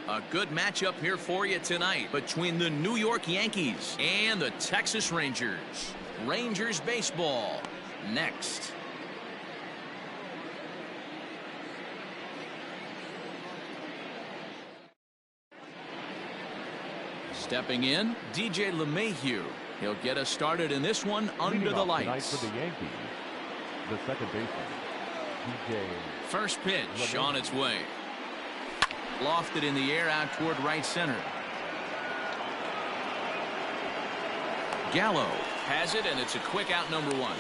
A good matchup here for you tonight between the New York Yankees and the Texas Rangers. Rangers baseball next. Stepping in, DJ LeMahieu. He'll get us started in this one under the lights. For the Yankees, the second baseman, DJ. First pitch on its way. Lofted in the air out toward right center. Gallo has it, and it's a quick out, number one.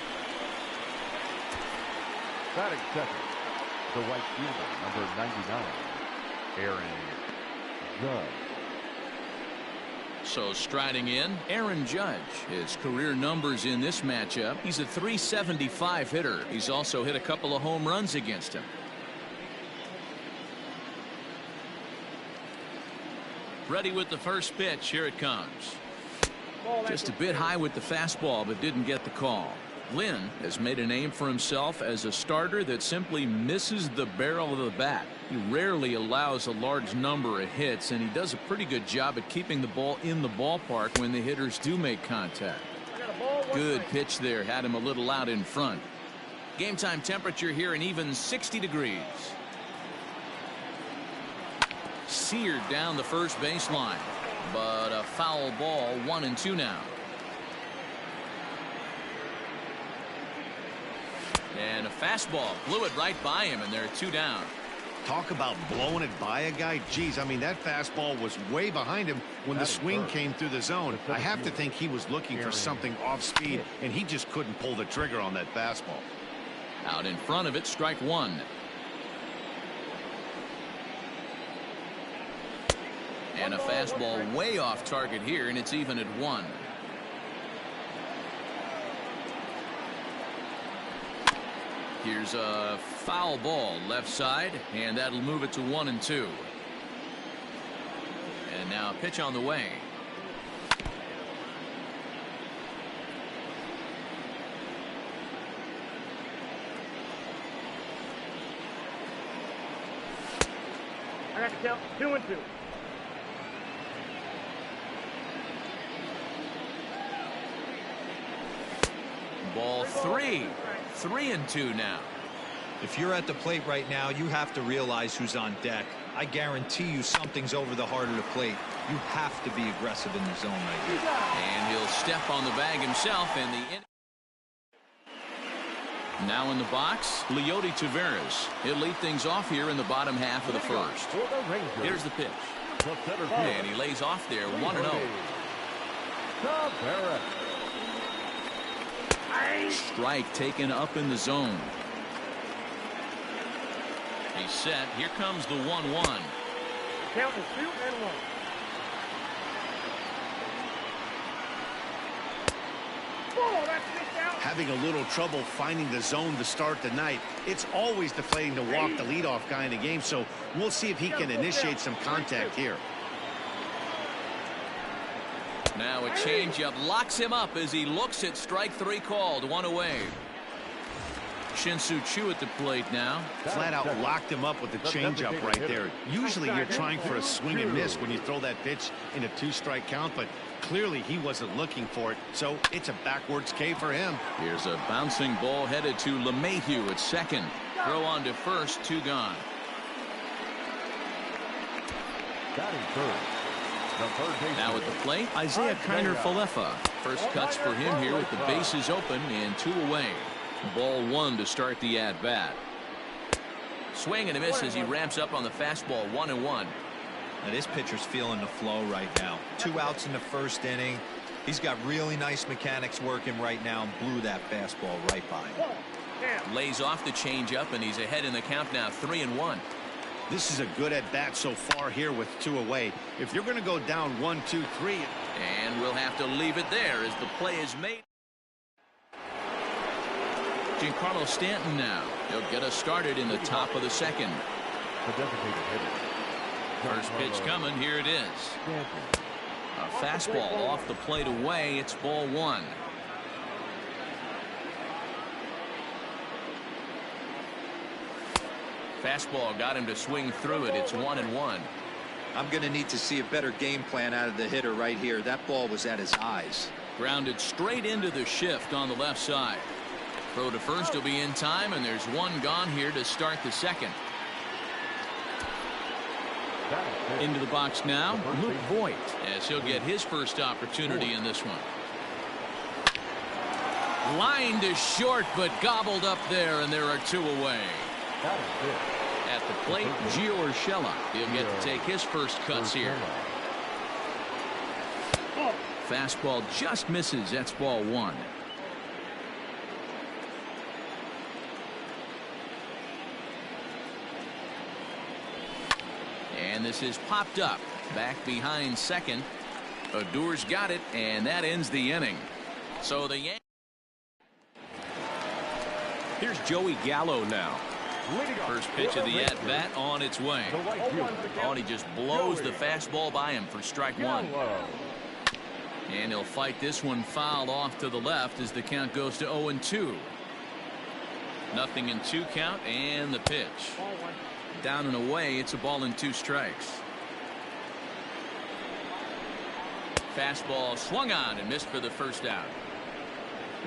Batting second, the right fielder, number 99, Aaron Judge. So striding in, Aaron Judge. His career numbers in this matchup, he's a .375 hitter. He's also hit a couple of home runs against him. Ready with the first pitch. Here it comes. Just a bit high with the fastball, but didn't get the call. Lynn has made a name for himself as a starter that simply misses the barrel of the bat. He rarely allows a large number of hits, and he does a pretty good job at keeping the ball in the ballpark when the hitters do make contact. Good pitch there. Had him a little out in front. Game time temperature here an even 60 degrees. Seared down the first baseline, but a foul ball. 1-2 now. And a fastball blew it right by him, and they're 2 down. Talk about blowing it by a guy. Geez, I mean, that fastball was way behind him when the swing came through the zone. I have to think he was looking for something off speed, and he just couldn't pull the trigger on that fastball. Out in front of it, strike one. And a fastball way off target here, and it's even at 1. Here's a foul ball left side, and that'll move it to 1-2. And now a pitch on the way. I got to count 2-2. Ball 3. 3-2 now. If you're at the plate right now, you have to realize who's on deck. I guarantee you something's over the heart of the plate. You have to be aggressive in the zone right here. And he'll step on the bag himself, and now in the box, Leody Taveras. He'll lead things off here in the bottom half of the first. Here's the pitch. And he lays off there. 1-0. Strike taken up in the zone. He's set. Here comes the 1-1. Count is 2-1. Having a little trouble finding the zone to start the night. It's always deflating to walk the leadoff guy in the game, so we'll see if he can initiate some contact here. Now a changeup locks him up as he looks at strike 3 called. 1 away. Shin-Soo Choo at the plate now. Flat out locked him up with the changeup right there. Usually you're trying for a swing and miss when you throw that pitch in a 2-strike count, but clearly he wasn't looking for it, so it's a backwards K for him. Here's a bouncing ball headed to LeMahieu at second. Throw on to first. 2 gone. Batting third. Now at the plate, Isaiah Kiner-Falefa. First cuts for him here with the bases open and 2 away. Ball 1 to start the at-bat. Swing and a miss as he ramps up on the fastball. 1-1. Now this pitcher's feeling the flow right now. 2 outs in the first inning. He's got really nice mechanics working right now and blew that fastball right by him. Lays off the changeup, and he's ahead in the count now. 3-1. This is a good at-bat so far here with 2 away. If you're going to go down 1, 2, 3. And we'll have to leave it there as the play is made. Giancarlo Stanton now. He'll get us started in the top of the second. First pitch coming. Here it is. A fastball off the plate away. It's ball 1. Fastball got him to swing through it. It's 1-1. I'm going to need to see a better game plan out of the hitter right here. That ball was at his eyes. Grounded straight into the shift on the left side. Throw to first will be in time, and there's one gone here to start the second. Into the box now, Luke Voigt, as he'll get his first opportunity in this one. Line to short, but gobbled up there, and there are two away. At the plate, Gio Urshela. He'll get to take his first cuts here. Fastball just misses. That's ball one. And this is popped up. Back behind second. Odor's got it, and that ends the inning. So the Yankees. Here's Joey Gallo now. First pitch of the at-bat on its way. Oh, and he just blows the fastball by him for strike one. And he'll fight this one fouled off to the left as the count goes to 0-2. Nothing in 2 count, and the pitch. Down and away, it's a ball and 2 strikes. Fastball swung on and missed for the first out.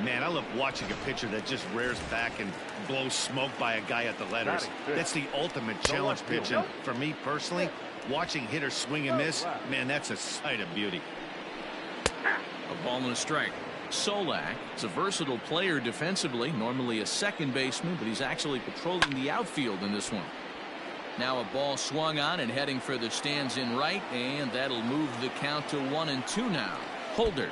Man, I love watching a pitcher that just rears back and blows smoke by a guy at the letters. That's the ultimate challenge pitch. And for me personally, watching hitters swing and miss, man, that's a sight of beauty. A ball and a strike. Solak is a versatile player defensively, normally a second baseman, but he's actually patrolling the outfield in this one. Now a ball swung on and heading for the stands in right, and that'll move the count to 1-2 now. Holder,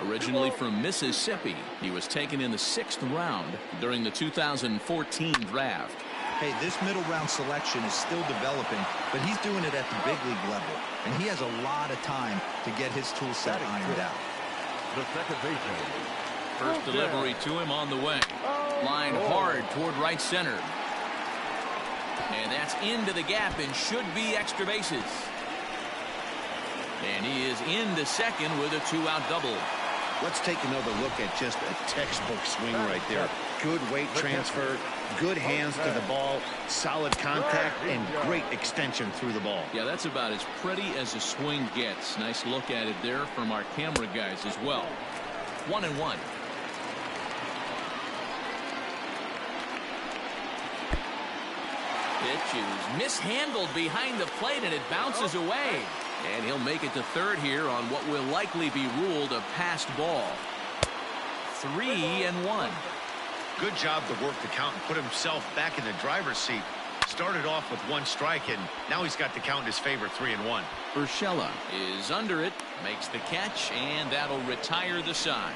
originally from Mississippi, he was taken in the 6th round during the 2014 draft. Hey, this middle round selection is still developing, but he's doing it at the big league level, and he has a lot of time to get his tool set ironed out. The second baseman. First delivery to him on the way. Line hard toward right center. And that's into the gap and should be extra bases. And he is into second with a 2-out double. Let's take another look at just a textbook swing right there. Good weight transfer, good hands to the ball, solid contact, and great extension through the ball. Yeah, that's about as pretty as a swing gets. Nice look at it there from our camera guys as well. 1-1. Pitch is mishandled behind the plate, and it bounces away. And he'll make it to third here on what will likely be ruled a passed ball. 3-1. Good job to work the count and put himself back in the driver's seat. Started off with 1 strike, and now he's got the count in his favor, 3-1. Urshela is under it, makes the catch, and that'll retire the side.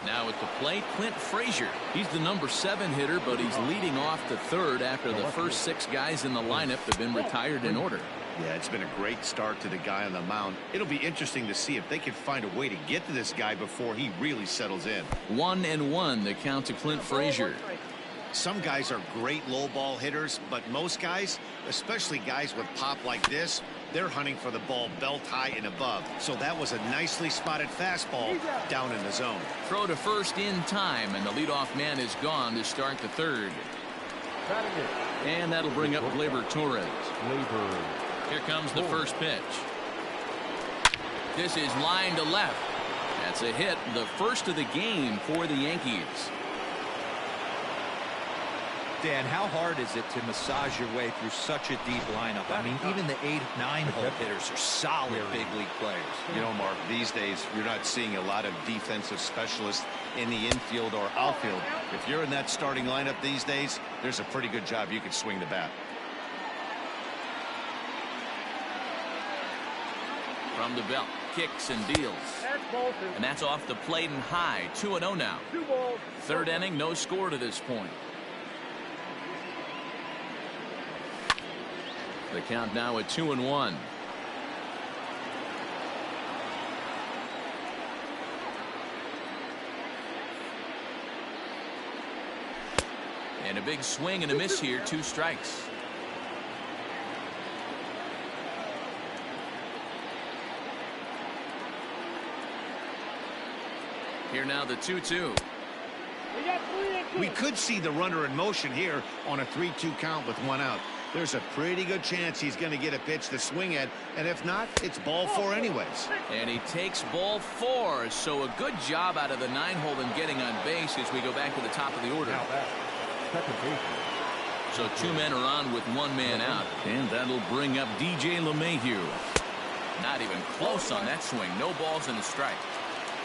Now at the plate, Clint Frazier. He's the number 7 hitter, but he's leading off the third after the first 6 guys in the lineup have been retired in order. Yeah, it's been a great start to the guy on the mound. It'll be interesting to see if they can find a way to get to this guy before he really settles in. 1-1, the count to Clint Frazier. Some guys are great low ball hitters, but most guys, especially guys with pop like this, they're hunting for the ball belt high and above. So that was a nicely spotted fastball down in the zone. Throw to first in time, and the leadoff man is gone to start the third. And that'll bring up Gleyber Torres. Here comes the first pitch. This is line to left. That's a hit, the first of the game for the Yankees. Dan, how hard is it to massage your way through such a deep lineup? I mean, even the 8, 9 hole hitters are solid big league players. You know, Mark, these days you're not seeing a lot of defensive specialists in the infield or outfield. If you're in that starting lineup these days, there's a pretty good job you could swing the bat. From the belt, kicks and deals. And that's off the plate and high. 2-0 now. Third inning, no score to this point. The count now at 2-1. And a big swing and a miss here, 2 strikes. Here now the 2-2. We could see the runner in motion here on a 3-2 count with 1 out. There's a pretty good chance he's going to get a pitch to swing at, and if not, it's ball 4 anyways. And he takes ball 4, so a good job out of the 9-hole in getting on base as we go back to the top of the order. Second baseman. So 2 men are on with 1 man out, and that'll bring up DJ LeMahieu. Not even close on that swing. No balls and a strike.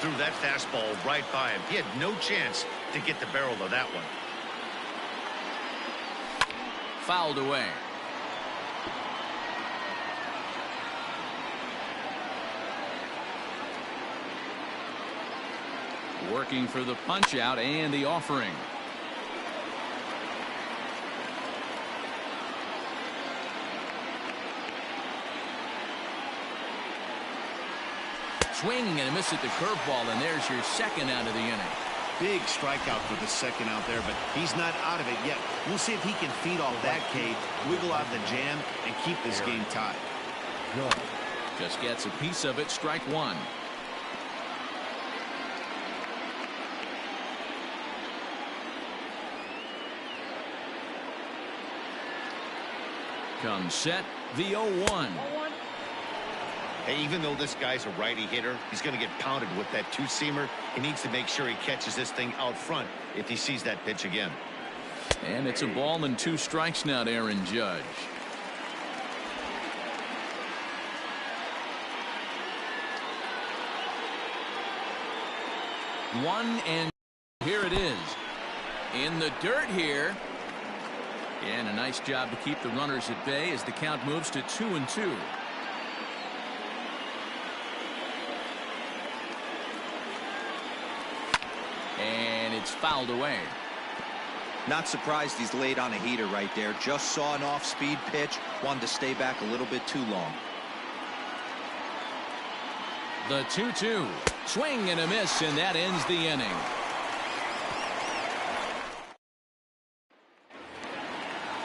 Threw that fastball right by him. He had no chance to get the barrel of that one. Fouled away. Working for the punch out and the offering. Swing and a miss at the curveball, and there's your second out of the inning. Big strikeout for the second out there, but he's not out of it yet. We'll see if he can feed off that K, wiggle out the jam, and keep this game tied. Just gets a piece of it. Strike 1. Comes set, the 0-1. Hey, even though this guy's a righty hitter, he's going to get pounded with that 2-seamer. He needs to make sure he catches this thing out front if he sees that pitch again. And it's a ball and 2 strikes now to Aaron Judge. One, and here it is. In the dirt here. And a nice job to keep the runners at bay as the count moves to 2-2. And it's fouled away. Not surprised he's laid on a heater right there. Just saw an off-speed pitch. Wanted to stay back a little bit too long. The 2-2. Swing and a miss, and that ends the inning.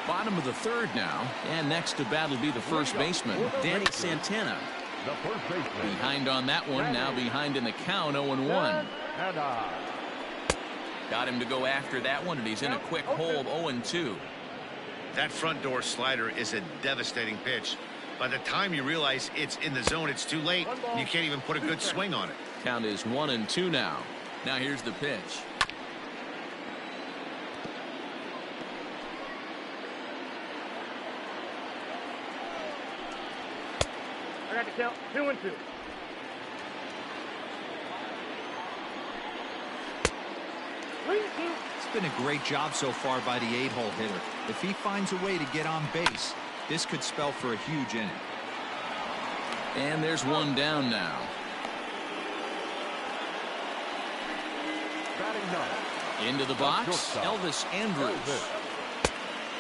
Bottom of the 3rd now, and next to bat will be the first baseman, Danny Santana. The first baseman. Behind on that one, now behind in the count, 0-1. Got him to go after that one, and he's in a quick hole, 0-2. That front door slider is a devastating pitch. By the time you realize it's in the zone, it's too late. You can't even put a good swing on it. Count is 1-2 now. Now here's the pitch. I got to count 2-2. It's been a great job so far by the 8-hole hitter. If he finds a way to get on base, this could spell for a huge inning. And there's one down now. Into the box, Elvis Andrus.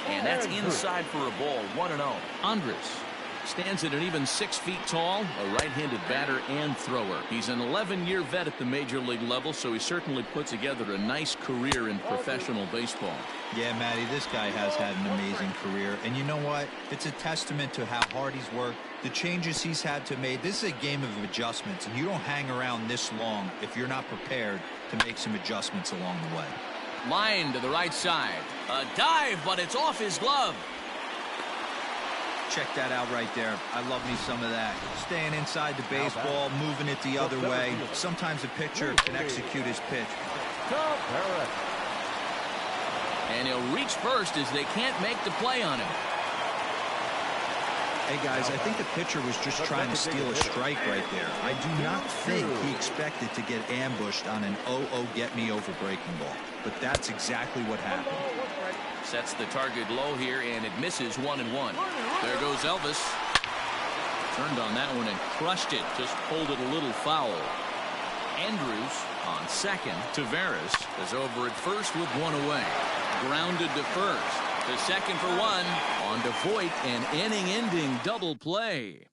And that's inside for a ball, 1-0. Andrus stands at an even 6 feet tall, a right-handed batter and thrower. He's an 11-year vet at the major league level, so he certainly put together a nice career in professional baseball. Yeah, Matty, this guy has had an amazing career. And you know what? It's a testament to how hard he's worked, the changes he's had to make. This is a game of adjustments, and you don't hang around this long if you're not prepared to make some adjustments along the way. Line to the right side. A dive, but it's off his glove. Check that out right there. I love me some of that. Staying inside the baseball, moving it the other way. Sometimes a pitcher can execute his pitch. And he'll reach first as they can't make the play on him. Hey, guys, I think the pitcher was just trying to steal a strike right there. I do not think he expected to get ambushed on an 0-0 get-me-over breaking ball. But that's exactly what happened. Sets the target low here, and it misses 1-1. There goes Elvis. Turned on that one and crushed it. Just pulled it a little foul. Andrews on second. Taveras is over at first with one away. Grounded to first. To second for one. On to Voit, an inning-ending double play.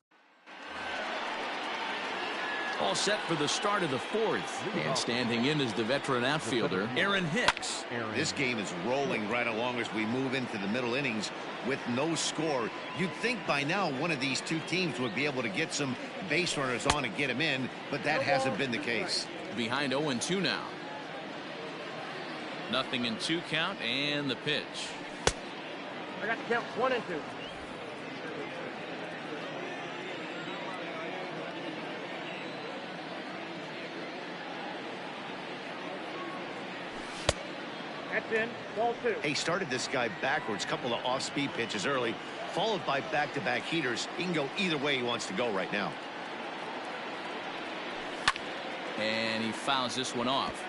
All set for the start of the 4th. And standing in is the veteran outfielder, Aaron Hicks. This game is rolling right along as we move into the middle innings with no score. You'd think by now one of these two teams would be able to get some base runners on and get them in, but that hasn't been the case. Behind 0-2 now. Nothing in 2 count, and the pitch. I got to count 1-2. That's in. Ball 2. He started this guy backwards, couple of off-speed pitches early, followed by back-to-back heaters. He can go either way he wants to go right now. And he fouls this one off.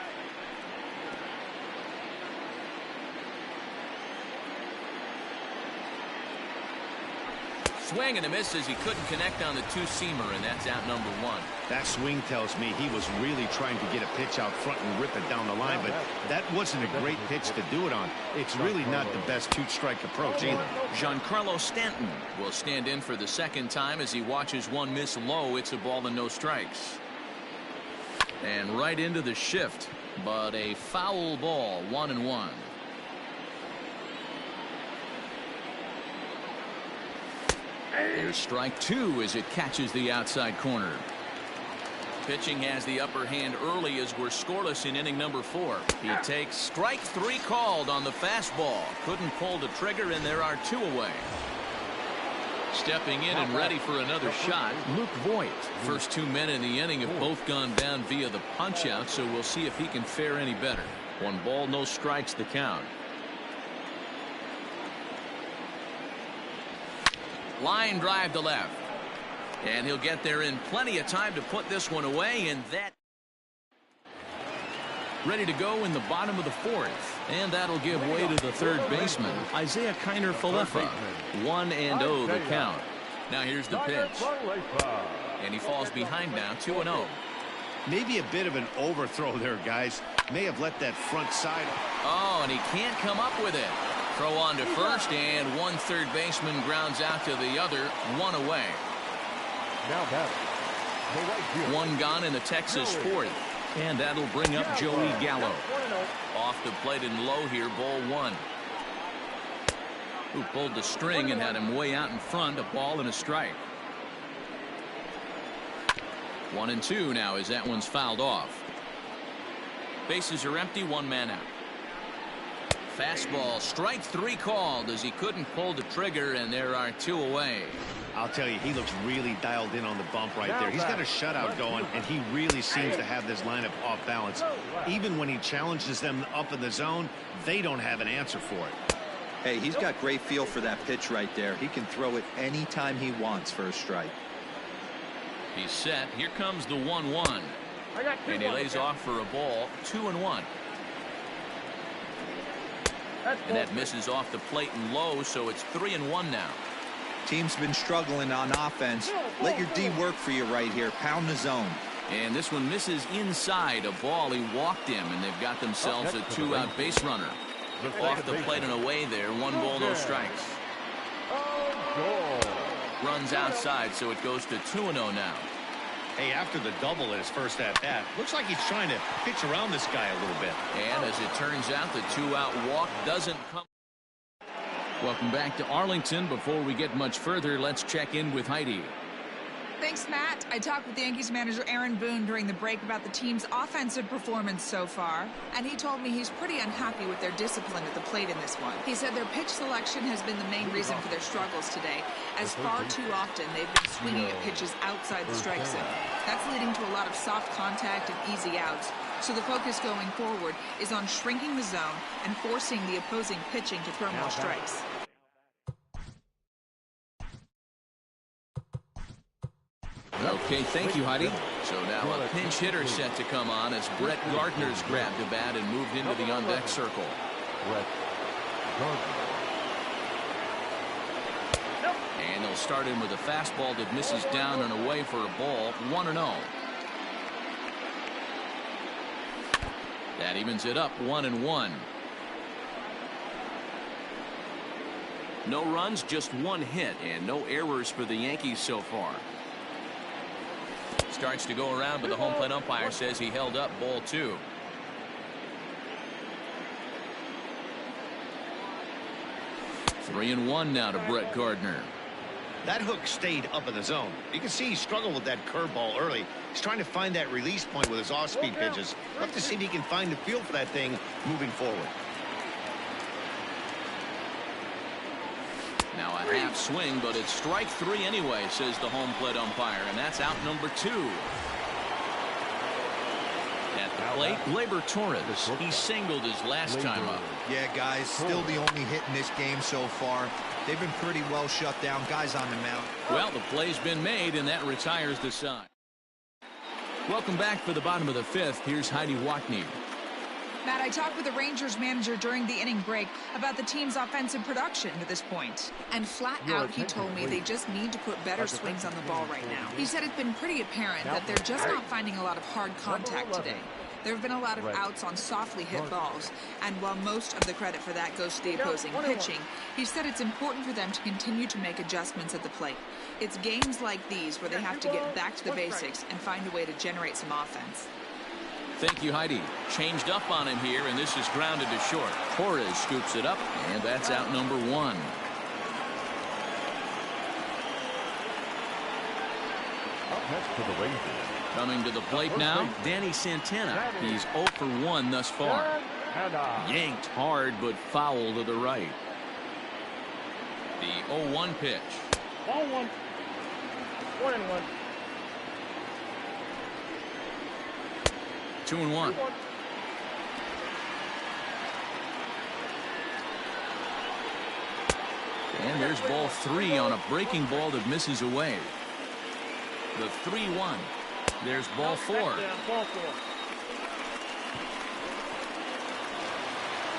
Swing and a miss as he couldn't connect on the two-seamer, and that's out number 1. That swing tells me he was really trying to get a pitch out front and rip it down the line, but that wasn't a great pitch to do it on. It's really not the best two-strike approach either. Giancarlo Stanton will stand in for the second time as he watches one miss low. It's a ball and no strikes. And right into the shift, but a foul ball, 1-1. Here's strike 2 as it catches the outside corner. Pitching has the upper hand early as we're scoreless in inning number 4. He takes strike 3 called on the fastball. Couldn't pull the trigger, and there are 2 away. Stepping in and ready for another shot, Luke Voigt. First 2 men in the inning have both gone down via the punch-out, so we'll see if he can fare any better. 1 ball, no strikes, the count. Line drive to left. And he'll get there in plenty of time to put this one away, and that ready to go in the bottom of the 4th. And that'll give way to the third baseman, Isaiah Kiner-Falefa. 1-0 the count. Now here's the pitch. And he falls behind now, 2-0. Maybe a bit of an overthrow there, guys. May have let that front side. Oh, and he can't come up with it. Throw on to first, and one third baseman grounds out to the other, 1 away. Now that 1 gone in the Texas 4th, and that'll bring up Joey Gallo. Off the plate and low here, ball 1. Who pulled the string and had him way out in front, a ball and a strike. 1-2 now as that one's fouled off. Bases are empty, 1 man out. Fastball, strike 3 called as he couldn't pull the trigger, and there are 2 away. I'll tell you, he looks really dialed in on the bump right there. He's got a shutout going, and he really seems to have this lineup off balance. Even when he challenges them up in the zone, they don't have an answer for it. Hey, he's got great feel for that pitch right there. He can throw it anytime he wants for a strike. He's set. Here comes the 1-1. And he lays off for a ball, 2-1. And that misses off the plate and low, so it's 3-1 now. Team's been struggling on offense. Let your D work for you right here. Pound the zone. And this one misses inside, a ball he walked him, and they've got themselves a 2-out base runner. Off the plate and away there, 1 ball, no strikes. Runs outside, so it goes to 2-0 now. Hey, after the double in his first at-bat, looks like he's trying to pitch around this guy a little bit. And as it turns out, the 2-out walk doesn't come. Welcome back to Arlington. Before we get much further, let's check in with Heidi. Thanks, Matt. I talked with Yankees manager Aaron Boone during the break about the team's offensive performance so far, and he told me he's pretty unhappy with their discipline at the plate in this one. He said their pitch selection has been the main reason for their struggles today, as far too often they've been swinging at pitches outside the strike zone. That's leading to a lot of soft contact and easy outs, so the focus going forward is on shrinking the zone and forcing the opposing pitching to throw more strikes. Okay, thank you, Heidi. So now a pinch hitter set to come on as Brett Gardner's grabbed a bat and moved into the on-deck circle. Brett Gardner. And they'll start in with a fastball that misses down and away for a ball, 1-0. That evens it up, 1-1. No runs, just 1 hit, and no errors for the Yankees so far. Starts to go around, but the home plate umpire says he held up, ball 2. Three and 1 now to Brett Gardner. That hook stayed up in the zone. You can see he struggled with that curveball early. He's trying to find that release point with his off-speed pitches. We'll have to see if he can find the feel for that thing moving forward. Now a half swing, but it's strike 3 anyway, says the home plate umpire, and that's out number 2. At Plate, Gleyber Torres. He singled his last time up. Yeah, guys, still the only hit in this game so far. They've been pretty well shut down. Guys on the mound. Well, the play's been made, and that retires the side. Welcome back for the bottom of the fifth. Here's Heidi Watney. Matt, I talked with the Rangers manager during the inning break about the team's offensive production to this point. And flat out, he told me they just need to put better swings on the ball right now. He said it's been pretty apparent that they're just not finding a lot of hard contact today. There have been a lot of outs on softly hit balls, and while most of the credit for that goes to the opposing pitching, he said it's important for them to continue to make adjustments at the plate. It's games like these where they have to get back to the basics and find a way to generate some offense. Thank you, Heidi. Changed up on him here, and this is grounded to short. Torres scoops it up, and that's out number one. Up next to the Rangers. Coming to the plate now, Danny Santana. He's 0 for 1 thus far. Yanked hard, but foul to the right. The 0-1 pitch. Ball 1. 1-1. 2-1. And there's ball 3 on a breaking ball that misses away. The 3-1. There's ball 4.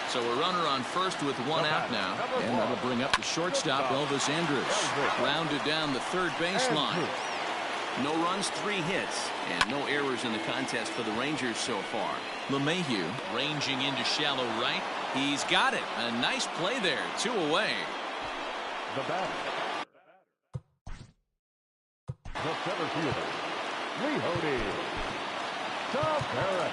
So a runner on first with one out now. And that'll bring up the shortstop, Elvis Andrus. Grounded down the third baseline. No runs, 3 hits, and no errors in the contest for the Rangers so far. LeMahieu ranging into shallow right. He's got it. A nice play there. 2 away. The batter. The center fielder, Lee Hody. To Barrett.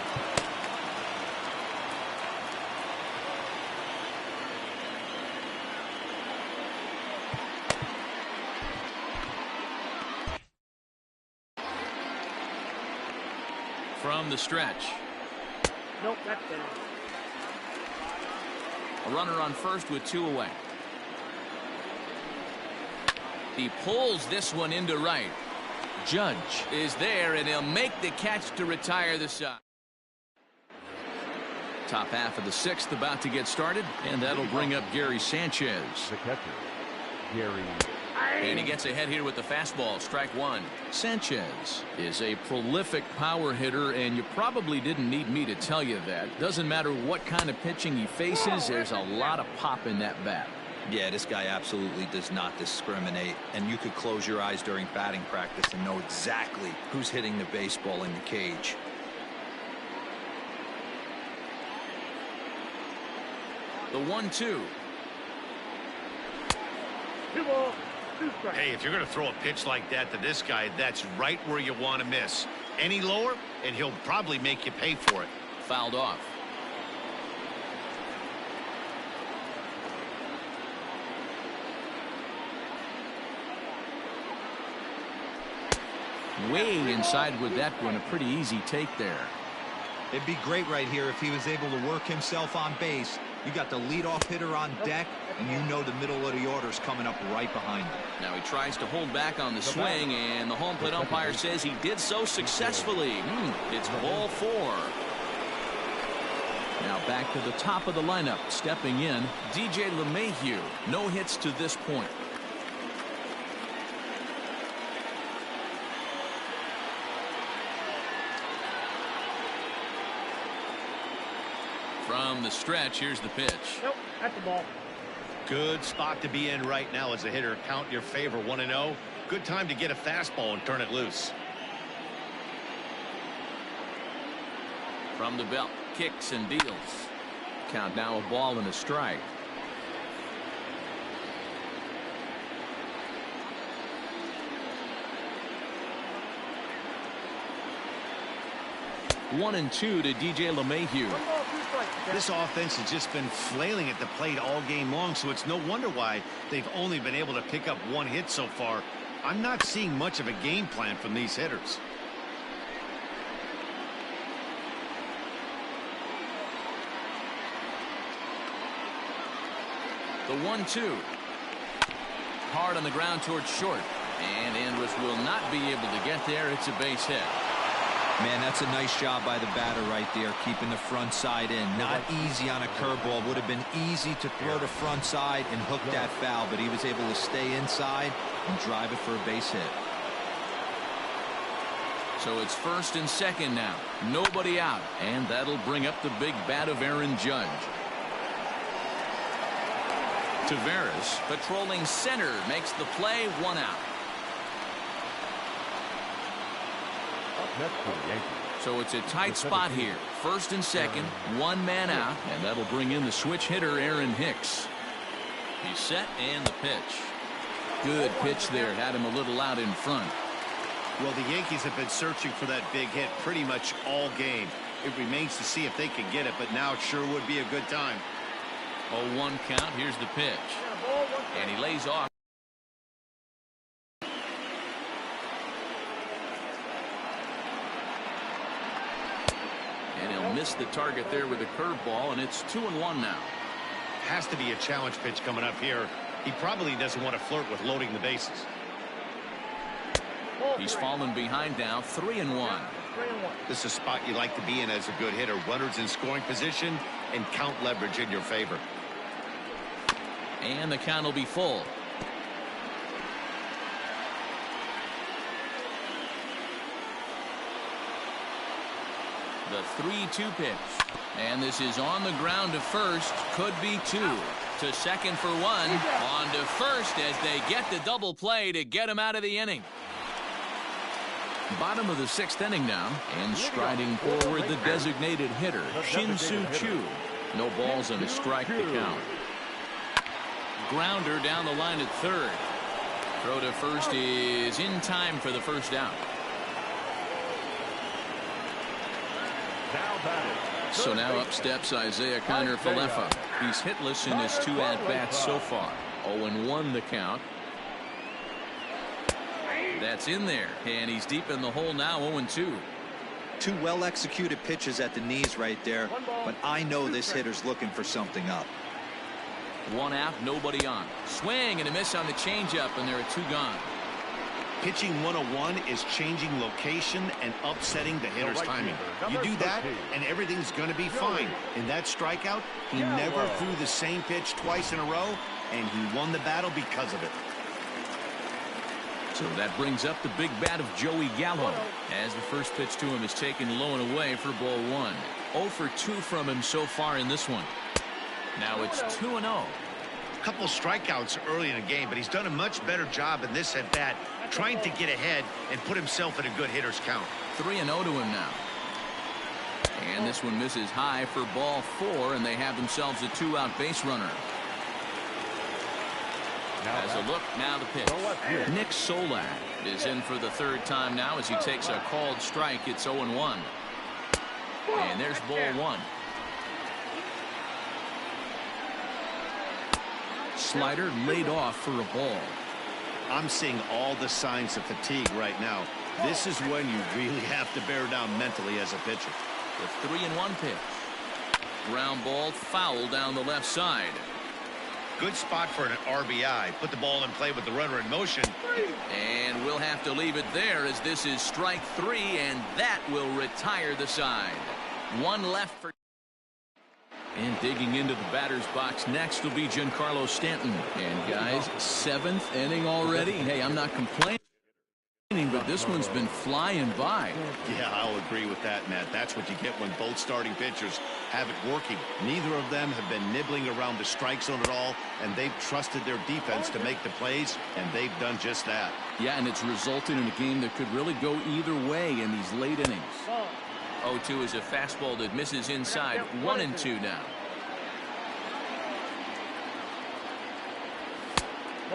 From the stretch. Nope, that's it. A runner on first with 2 away. He pulls this one into right. Judge is there, and he'll make the catch to retire the side. Top half of the 6th about to get started, and that'll bring up Gary Sanchez. The catcher, Gary. And he gets ahead here with the fastball, strike 1. Sanchez is a prolific power hitter, and you probably didn't need me to tell you that. Doesn't matter what kind of pitching he faces, there's a lot of pop in that bat. Yeah, this guy absolutely does not discriminate, and you could close your eyes during batting practice and know exactly who's hitting the baseball in the cage. The 1-2. 2 balls, 2 strikes. Hey, if you're going to throw a pitch like that to this guy, that's right where you want to miss. Any lower, and he'll probably make you pay for it. Fouled off. Way inside with that one. A pretty easy take there. It'd be great right here if he was able to work himself on base. You got the leadoff hitter on deck, and you know the middle of the order's coming up right behind him. Now he tries to hold back on the swing, and the home plate umpire says he did so successfully. It's ball 4. Now back to the top of the lineup. Stepping in, DJ LeMahieu. No hits to this point. From the stretch, here's the pitch. Nope, that's the ball. Good spot to be in right now as a hitter. Count your favor, 1-0. Good time to get a fastball and turn it loose. From the belt, kicks and deals. Count now a ball and a strike. One and 2 to DJ LeMahieu. 1 ball, 2 strikes. This offense has just been flailing at the plate all game long, so it's no wonder why they've only been able to pick up 1 hit so far. I'm not seeing much of a game plan from these hitters. The 1-2. Hard on the ground towards short. And Andrus will not be able to get there. It's a base hit. Man, that's a nice job by the batter right there, keeping the front side in. Not easy on a curveball. Would have been easy to throw the front side and hook that foul, but he was able to stay inside and drive it for a base hit. So it's first and second now. Nobody out, and that'll bring up the big bat of Aaron Judge. Taveras, patrolling center, makes the play, 1 out. So it's a tight spot here. First and second, 1 man out, and that'll bring in the switch hitter, Aaron Hicks. He's set, and the pitch. Good pitch there. Had him a little out in front. Well, the Yankees have been searching for that big hit pretty much all game. It remains to see if they can get it, but now it sure would be a good time. 0-1 count. Here's the pitch. And he lays off. And he'll miss the target there with a curveball, and it's 2-1 now. Has to be a challenge pitch coming up here. He probably doesn't want to flirt with loading the bases. He's fallen behind now, 3-1. This is a spot you like to be in as a good hitter. Runners in scoring position and count leverage in your favor. And the count will be full. The 3-2 pitch. And this is on the ground to first. Could be 2. To second for 1. On to first as they get the double play to get him out of the inning. Bottom of the 6th inning now, and striding forward the designated hitter, Shin-Soo Choo. No balls and a strike to count. Grounder down the line at third. Throw to first is in time for the first out. So now up steps Isaiah Kiner-Falefa. He's hitless in his 2 at-bats so far. 0-1 the count. That's in there, and he's deep in the hole now, 0-2. 2 well-executed pitches at the knees right there, but I know this hitter's looking for something up. 1 out, nobody on. Swing and a miss on the changeup, and there are 2 gone. Pitching 101 is changing location and upsetting the hitter's timing. You do that, and everything's going to be fine. In that strikeout, he never threw the same pitch twice in a row, and he won the battle because of it. So that brings up the big bat of Joey Gallo, as the first pitch to him is taken low and away for ball 1. 0 for 2 from him so far in this one. Now it's 2-0. A couple strikeouts early in the game, but he's done a much better job in this at bat, trying to get ahead and put himself in a good hitter's count. 3-0 to him now. And this one misses high for ball 4, and they have themselves a 2-out base runner. As a look, now the pitch. Nick Solak is in for the 3rd time now as he takes a called strike. It's 0-1. And there's ball 1. Slider laid off for a ball. I'm seeing all the signs of fatigue right now. This is when you really have to bear down mentally as a pitcher. The 3-1 pitch. Ground ball, foul down the left side. Good spot for an RBI. Put the ball in play with the runner in motion. And we'll have to leave it there as this is strike 3, and that will retire the side. 1 left for. And digging into the batter's box next will be Giancarlo Stanton. And guys, 7th inning already. Hey, I'm not complaining, but this one's been flying by. Yeah, I'll agree with that, Matt. That's what you get when both starting pitchers have it working. Neither of them have been nibbling around the strike zone at all, and they've trusted their defense to make the plays, and they've done just that. Yeah, and it's resulted in a game that could really go either way in these late innings. 0-2 is a fastball that misses inside. 1-2 now.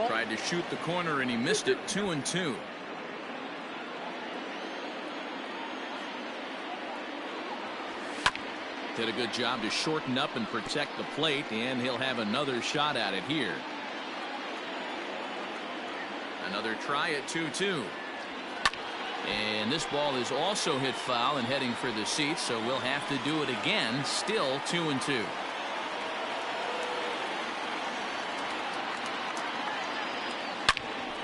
Tried to shoot the corner, and he missed it. 2-2. Did a good job to shorten up and protect the plate, and he'll have another shot at it here. Another try at 2-2. And this ball is also hit foul and heading for the seats, so we'll have to do it again. Still 2-2.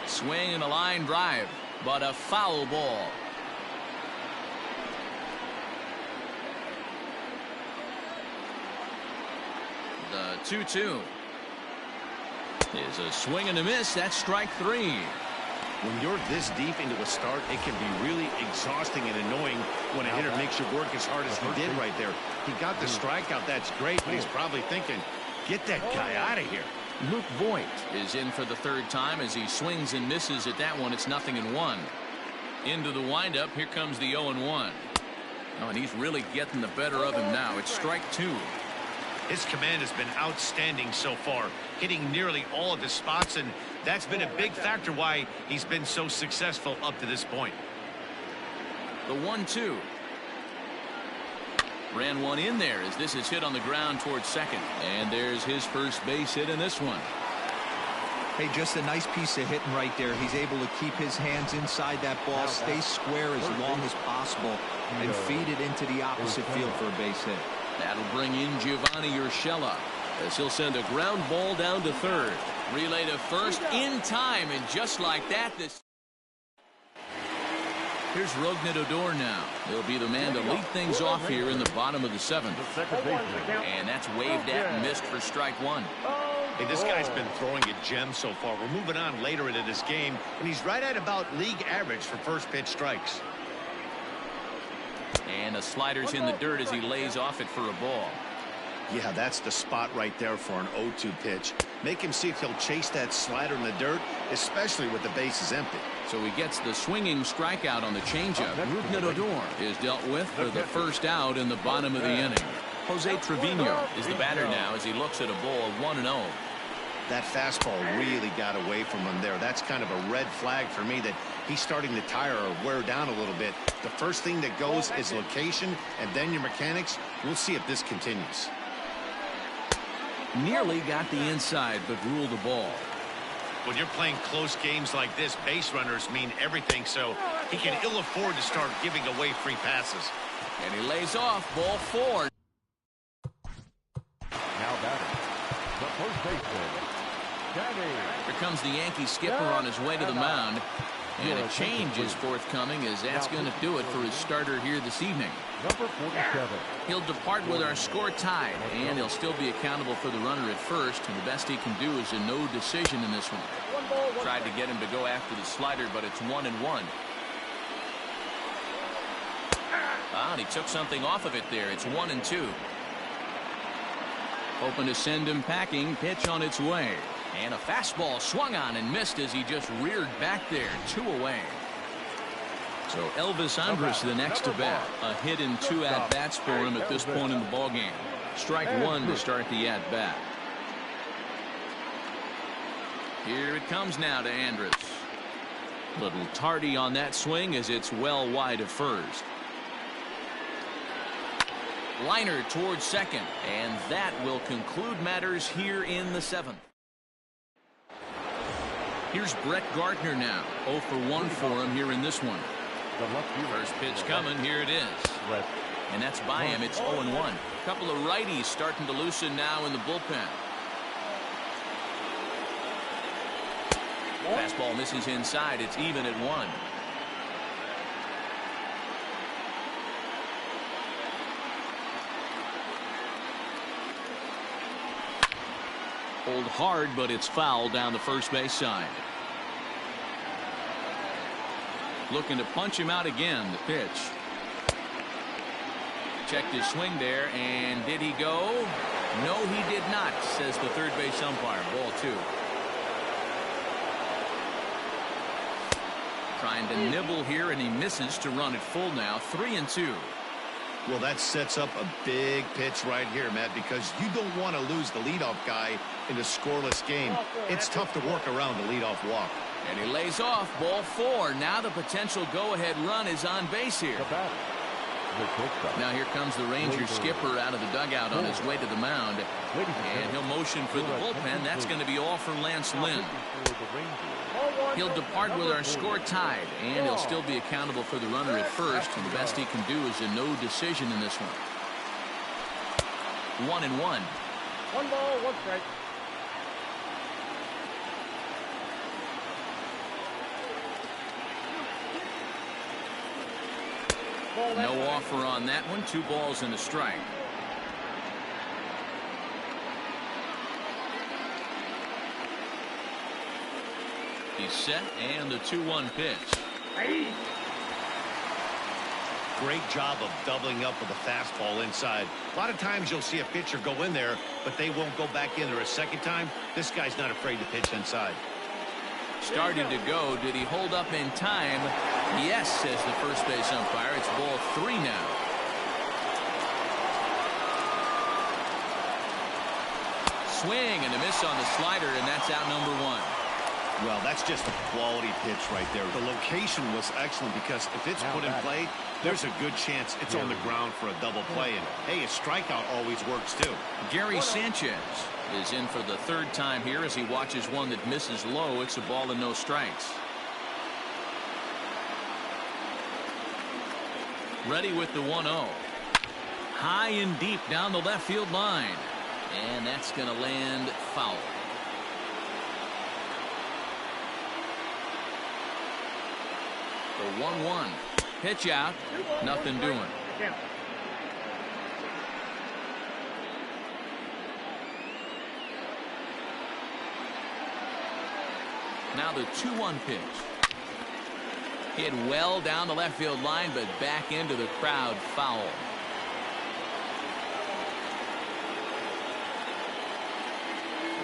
Swing and a line drive, but a foul ball. The 2-2 is a swing and a miss. That's strike 3. When you're this deep into a start, it can be really exhausting and annoying when a hitter makes you work as hard as he did right there. He got the strikeout. That's great, but he's probably thinking, get that guy out of here. Luke Voigt is in for the third time as he swings and misses at that one. It's 0-1. Into the windup. Here comes the 0-1. Oh, and he's really getting the better of him now. It's strike 2. His command has been outstanding so far, hitting nearly all of his spots, and that's been a big factor why he's been so successful up to this point. The 1-2. Ran one in there as this is hit on the ground towards second. And there's his first base hit in this one. Hey, just a nice piece of hitting right there. He's able to keep his hands inside that ball, stay square as long as possible, and feed it into the opposite field for a base hit. That'll bring in Giovanni Urshela as he'll send a ground ball down to third. Relay to first in time, and just like that, this. Here's Rougned Odor now. He'll be the man to lead things off here in the bottom of the 7th. And that's waved at and missed for strike 1. Hey, this guy's been throwing a gem so far. We're moving on later into this game, and he's right at about league average for first pitch strikes. And the slider's in the dirt as he lays off it for a ball. Yeah, that's the spot right there for an 0-2 pitch. Make him see if he'll chase that slider in the dirt, especially with the bases empty. So he gets the swinging strikeout on the changeup. Rougned Odor is dealt with for the first out in the bottom of the inning. Jose Trevino is the batter now as he looks at a ball 1-0. That fastball really got away from him there. That's kind of a red flag for me that he's starting to tire or wear down a little bit. The first thing that goes is location and then your mechanics. We'll see if this continues. Nearly got the inside, but ruled the ball. When you're playing close games like this, base runners mean everything, so he can ill afford to start giving away free passes. And he lays off ball 4. Now batting, the first baseman, Danny. Here comes the Yankee skipper on his way to the mound. And a change is forthcoming as that's going to do it for his starter here this evening. Number 47. He'll depart with our score tied, and he'll still be accountable for the runner at first, and the best he can do is a no decision in this one. Tried to get him to go after the slider, but it's 1-1. And he took something off of it there. It's 1-2. Hoping to send him packing. Pitch on its way. And a fastball swung on and missed as he just reared back there. 2 away. So Elvis Andrus the next to bat. A hit in 2 at-bats for him at this point in the ballgame. Strike 1 to start the at-bat. Here it comes now to Andrus. Little tardy on that swing as it's well wide of first. Liner towards second, and that will conclude matters here in the 7th. Here's Brett Gardner now. 0 for 1 for him here in this one. First pitch coming. Here it is. And that's by him. It's 0-1. A couple of righties starting to loosen now in the bullpen. Fastball misses inside. It's even at 1. Pulled hard, but it's foul down the first base side. Looking to punch him out again. The pitch. Checked his swing there, and did he go? No, he did not, says the third base umpire. Ball 2. Trying to nibble here, and he misses to run it full now. 3-2. Well, that sets up a big pitch right here, Matt, because you don't want to lose the leadoff guy in a scoreless game. It's tough to work around the leadoff walk. And he lays off ball 4. Now the potential go-ahead run is on base here. Now here comes the Rangers skipper out of the dugout on his way to the mound. And he'll motion for the bullpen. That's going to be all for Lance Lynn. He'll depart with our score tied, and he'll still be accountable for the runner at first, and the best he can do is a no decision in this one. 1-1. 1 ball, 1 strike. No offer on that one. 2 balls and a strike. He's set, and the 2-1 pitch. Great job of doubling up with a fastball inside. A lot of times you'll see a pitcher go in there, but they won't go back in there a second time. This guy's not afraid to pitch inside. Starting to go. Did he hold up in time? Yes, says the first base umpire. It's ball 3 now. Swing and a miss on the slider, and that's out number 1. Well, that's just a quality pitch right there. The location was excellent because if it's put in play, there's a good chance it's on the ground for a double play. And, hey, a strikeout always works, too. Gary Sanchez is in for the 3rd time here as he watches one that misses low. It's a ball and no strikes. Ready with the 1-0. High and deep down the left field line. And that's going to land foul. The 1-1. Pitch out. Nothing doing. Now the 2-1 pitch. Hit well down the left field line, but back into the crowd. Foul.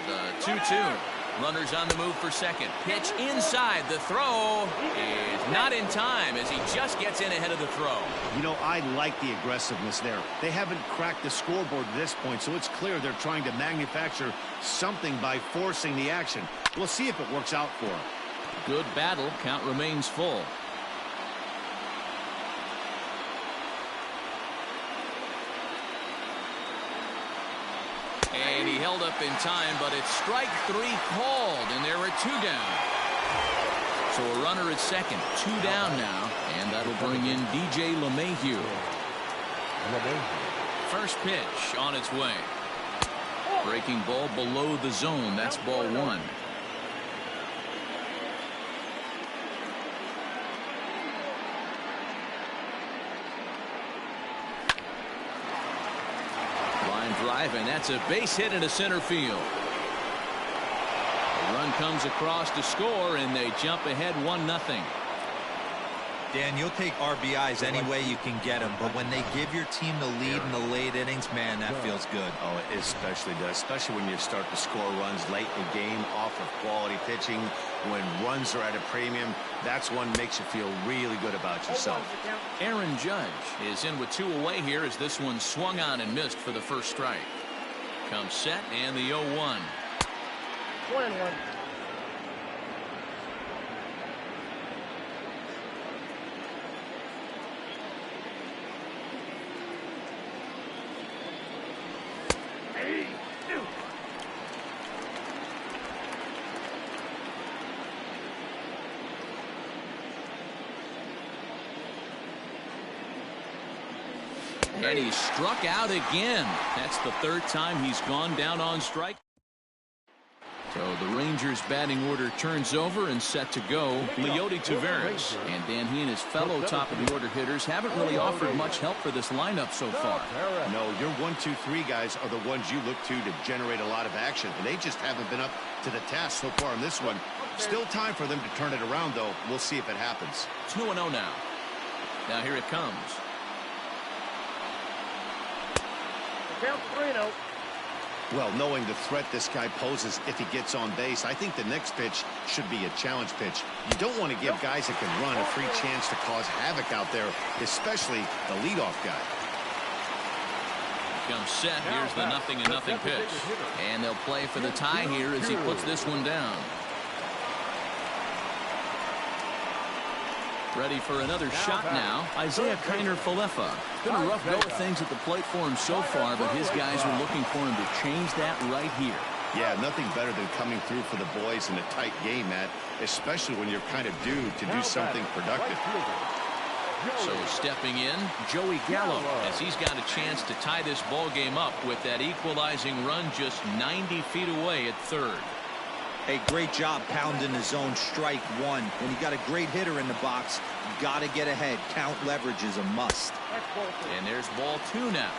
The 2-2. Runners on the move for second. Pitch inside. The throw is not in time as he just gets in ahead of the throw. You know, I like the aggressiveness there. They haven't cracked the scoreboard at this point, so it's clear they're trying to manufacture something by forcing the action. We'll see if it works out for them. Good battle. Count remains full. And he held up in time, but it's strike 3 called, and there are 2 down. So a runner at second, 2 down now, and that'll bring in DJ LeMahieu. First pitch on its way. Breaking ball below the zone. That's ball 1. Drive, and that's a base hit into center field. The run comes across to score, and they jump ahead 1-0. Dan, you'll take RBIs any way you can get them, but when they give your team the lead in the late innings, man, that feels good. Oh, it especially does, especially when you start to score runs late in the game off of quality pitching. When runs are at a premium, that's one makes you feel really good about yourself. Aaron Judge is in with 2 away here as this one swung on and missed for the first strike. Comes set, and the 0-1. 1-1. And he struck out again. That's the 3rd time he's gone down on strike. So the Rangers batting order turns over and set to go. Leody Taveras. And Dan, he and his fellow top of the order hitters haven't really offered much help for this lineup so far. No, your 1, 2, 3 guys are the ones you look to generate a lot of action. And they just haven't been up to the task so far in this one. Still time for them to turn it around, though. We'll see if it happens. 2-0 now. Now here it comes. Count 3-0. Well, knowing the threat this guy poses if he gets on base, I think the next pitch should be a challenge pitch. You don't want to give guys that can run a free chance to cause havoc out there, especially the leadoff guy. Comes set. Here's the 0-0 pitch. And they'll play for the tie here as he puts this one down. Ready for another shot now. Isaiah Kiner-Falefa. It's been a rough go of things at the plate for him so far, but his guys are looking for him to change that right here. Yeah, nothing better than coming through for the boys in a tight game, Matt, especially when you're kind of due to do something productive. So stepping in, Joey Gallo, as he's got a chance to tie this ball game up with that equalizing run just 90 feet away at third. Hey, great job pounding the zone. Strike 1. When you got a great hitter in the box, you got to get ahead. Count leverage is a must. And there's ball 2 now.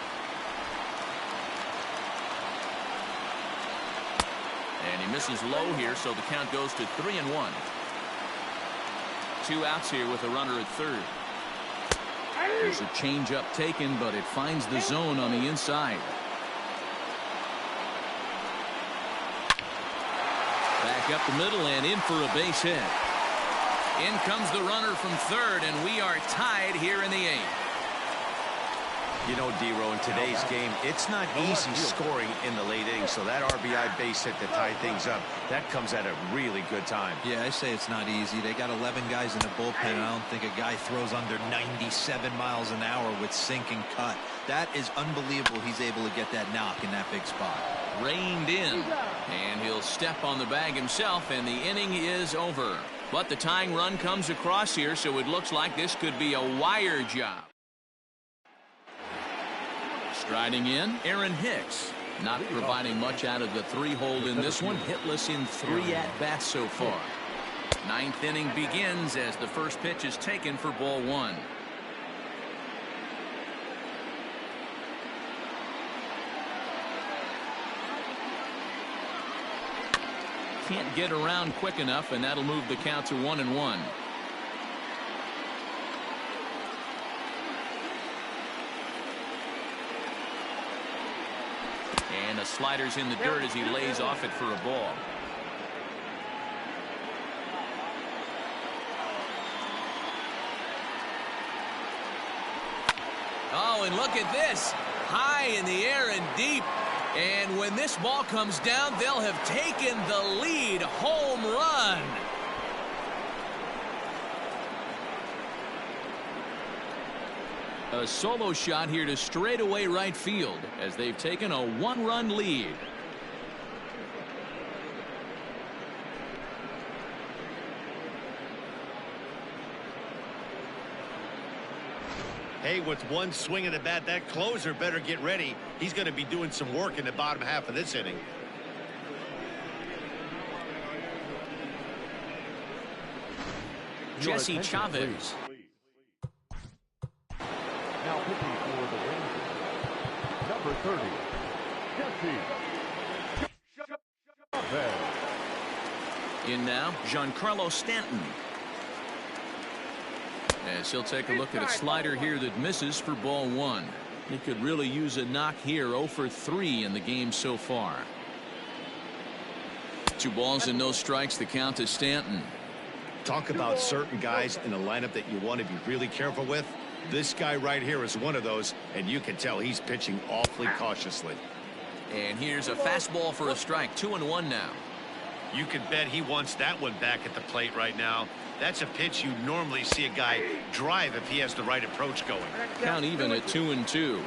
And he misses low here, so the count goes to 3-1. 2 outs here with a runner at third. There's a changeup taken, but it finds the zone on the inside. Back up the middle and in for a base hit. In comes the runner from third, and we are tied here in the 8th. You know, D-Row, in today's game, it's not easy scoring in the late innings, so that RBI base hit to tie things up, that comes at a really good time. Yeah, I say it's not easy. They got 11 guys in the bullpen, and I don't think a guy throws under 97 miles an hour with sink and cut. That is unbelievable he's able to get that knock in that big spot. Reined in, and he'll step on the bag himself, and the inning is over. But the tying run comes across here, so it looks like this could be a wire job. Striding in, Aaron Hicks. Not providing much out of the 3-hole in this one. Hitless in 3 at-bats so far. 9th inning begins as the first pitch is taken for ball 1. Can't get around quick enough, and that'll move the count to 1-1. And the slider's in the dirt as he lays off it for a ball. Oh, and look at this. High in the air and deep. And when this ball comes down, they'll have taken the lead. Home run. A solo shot here to straightaway right field as they've taken a 1-run lead. Hey, with one swing of the bat, that closer better get ready. He's going to be doing some work in the bottom half of this inning. Jesse Chavez. Now pitching for the Rangers, number 30, Jesse Chavez. In now, Giancarlo Stanton. As he'll take a look at a slider here that misses for ball 1. He could really use a knock here. 0 for 3 in the game so far. 2 balls and no strikes. The count to Stanton. Talk about certain guys in the lineup that you want to be really careful with. This guy right here is one of those, and you can tell he's pitching awfully cautiously. And here's a fastball for a strike. 2-1 now. You can bet he wants that one back at the plate right now. That's a pitch you normally see a guy drive if he has the right approach going. Count even at 2-2.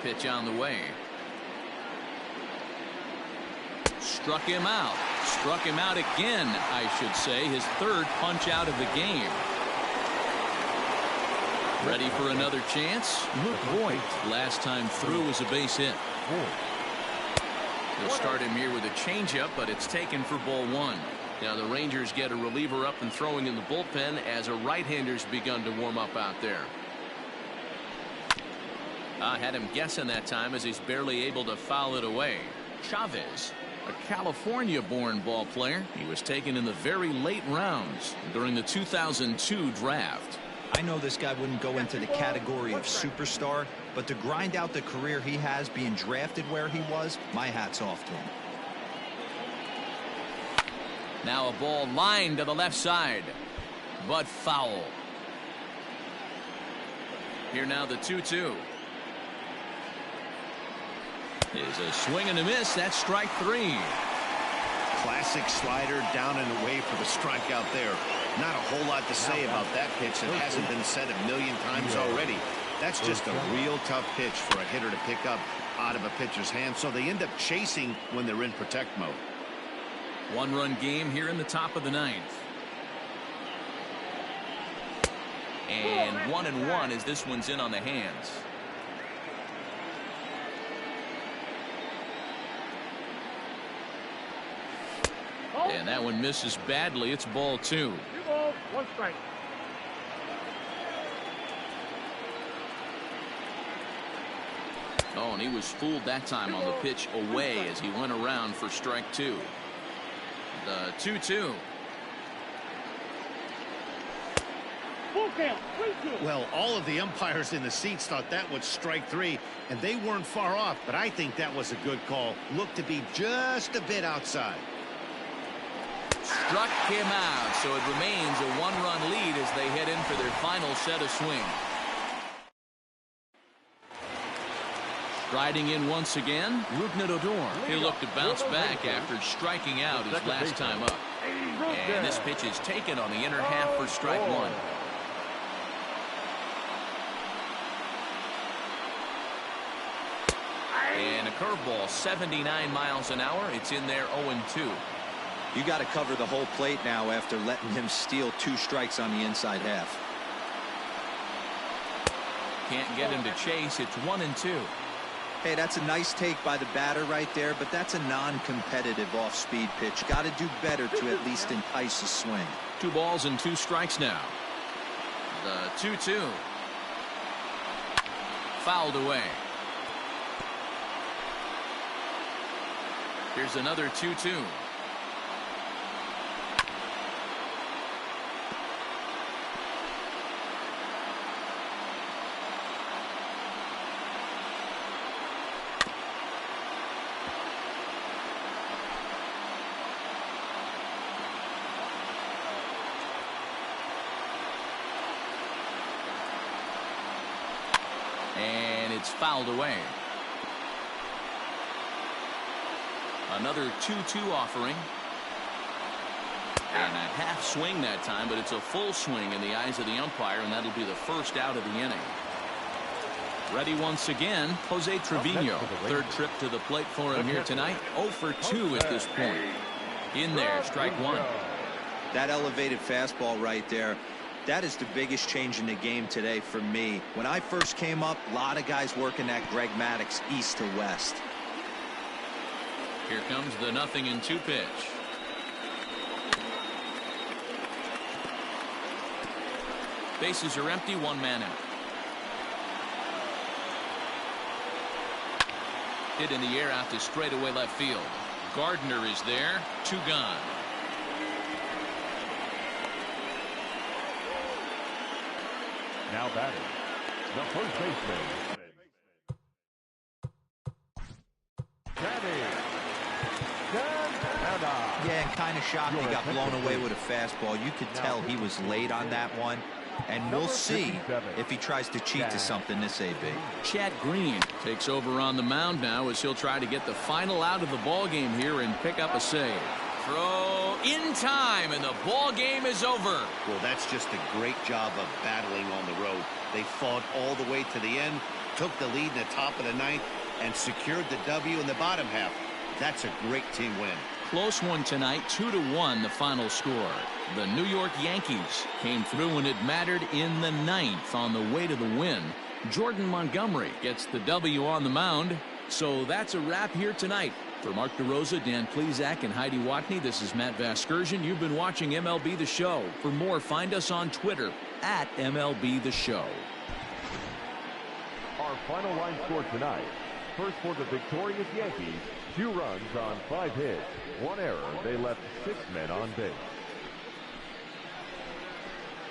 Pitch on the way. Struck him out. Struck him out again, I should say. His 3rd punch out of the game. Ready for another chance? Luke Voigt. Last time through was a base hit. He'll start him here with a changeup, but it's taken for ball 1. Now the Rangers get a reliever up and throwing in the bullpen as a right-hander's begun to warm up out there. I had him guessing that time as he's barely able to foul it away. Chavez, a California-born ball player. He was taken in the very late rounds during the 2002 draft. I know this guy wouldn't go into the category of superstar, but to grind out the career he has being drafted where he was, my hat's off to him. Now a ball lined to the left side, but foul. Here now the 2-2. Is a swing and a miss. That's strike 3. Classic slider down and away for the strikeout there. Not a whole lot to say about that pitch that hasn't been said a million times already. That's just a real tough pitch for a hitter to pick up out of a pitcher's hand, so they end up chasing when they're in protect mode. 1-run game here in the top of the 9th. And 1-1 as this one's in on the hands. And that one misses badly. It's ball 2. 2 balls, 1 strike. Oh, and he was fooled that time on the pitch away as he went around for strike 2. The 2-2. Full count. 3-2. Well, all of the umpires in the seats thought that was strike 3, and they weren't far off, but I think that was a good call. Looked to be just a bit outside. Struck him out, so it remains a 1-run lead as they head in for their final set of swings. Striding in once again, Odor. He looked to bounce back after striking out his last time up. And this pitch is taken on the inner half for strike 1. And a curveball, 79 miles an hour. It's in there 0-2. You got to cover the whole plate now after letting him steal 2 strikes on the inside half. Can't get him to chase. It's 1-2. Hey, that's a nice take by the batter right there, but that's a non-competitive off-speed pitch. Got to do better to at least entice a swing. 2 balls and 2 strikes now. The 2-2. Fouled away. Here's another 2-2. And it's fouled away. Another 2-2 offering. And a half swing that time, but it's a full swing in the eyes of the umpire, and that'll be the first out of the inning. Ready once again, Jose Trevino. Third trip to the plate for him here tonight. 0 for 2 at this point. In there, strike 1. That elevated fastball right there, that is the biggest change in the game today for me. When I first came up, a lot of guys working that Greg Maddux east to west. Here comes the 0-2 pitch. Bases are empty, 1 man out. Hit in the air out to straightaway left field. Gardner is there, 2 gone. Now batting, the first baseman, Yeah, and kind of shocked he got blown away with a fastball. You could tell he was late on that one. And we'll see if he tries to cheat to something this AB. Chad Green takes over on the mound now as he'll try to get the final out of the ball game here and pick up a save. Throw in time, and the ball game is over. Well, that's just a great job of battling on the road. They fought all the way to the end, took the lead in the top of the 9th, and secured the W in the bottom half. That's a great team win. Close one tonight, 2-1 the final score. The New York Yankees came through when it mattered in the 9th on the way to the win. Jordan Montgomery gets the W on the mound. So that's a wrap here tonight. For Mark DeRosa, Dan Plesac, and Heidi Watney, this is Matt Vasgersian. You've been watching MLB The Show. For more, find us on Twitter at MLB The Show. Our final line score tonight. First for the victorious Yankees, 2 runs on 5 hits, 1 error. They left 6 men on base.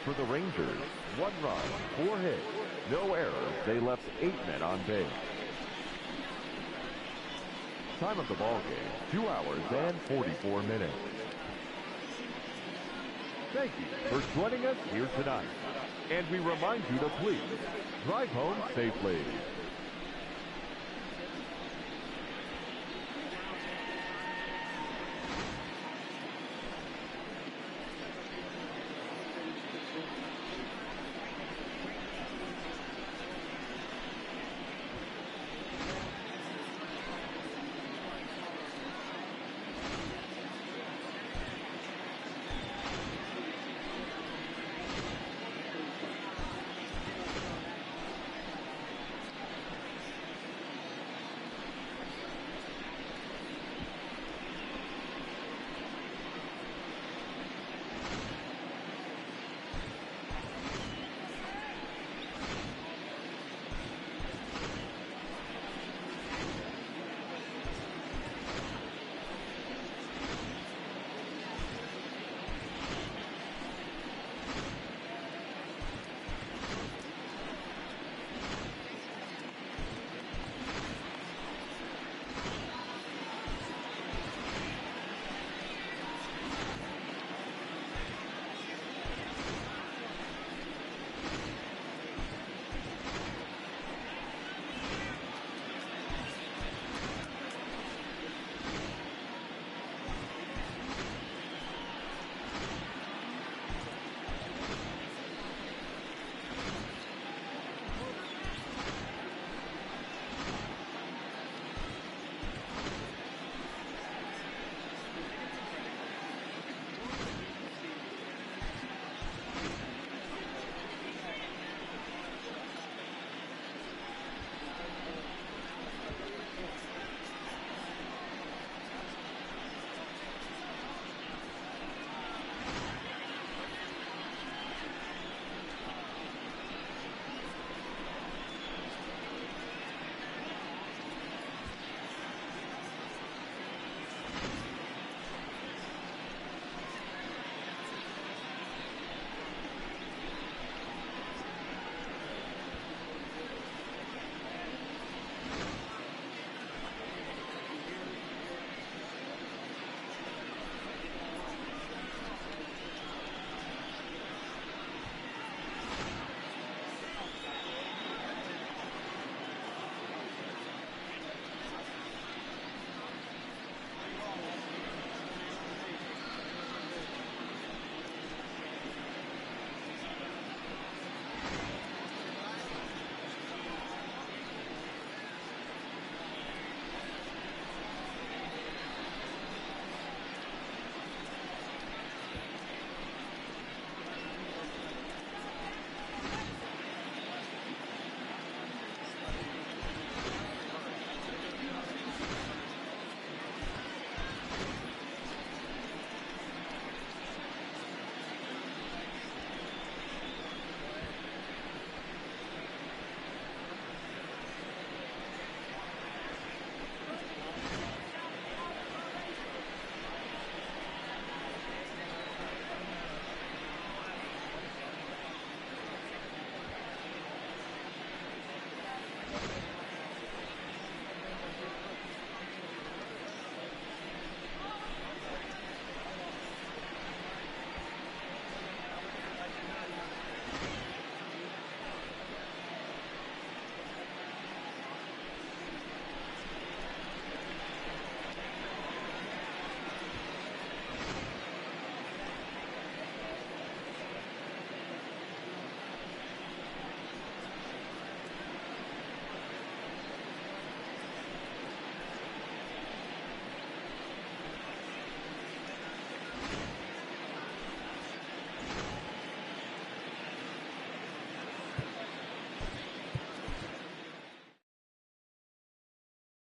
For the Rangers, 1 run, 4 hits, no errors. They left 8 men on base. Time of the ball game, 2 hours and 44 minutes. Thank you for joining us here tonight. And we remind you to please drive home safely.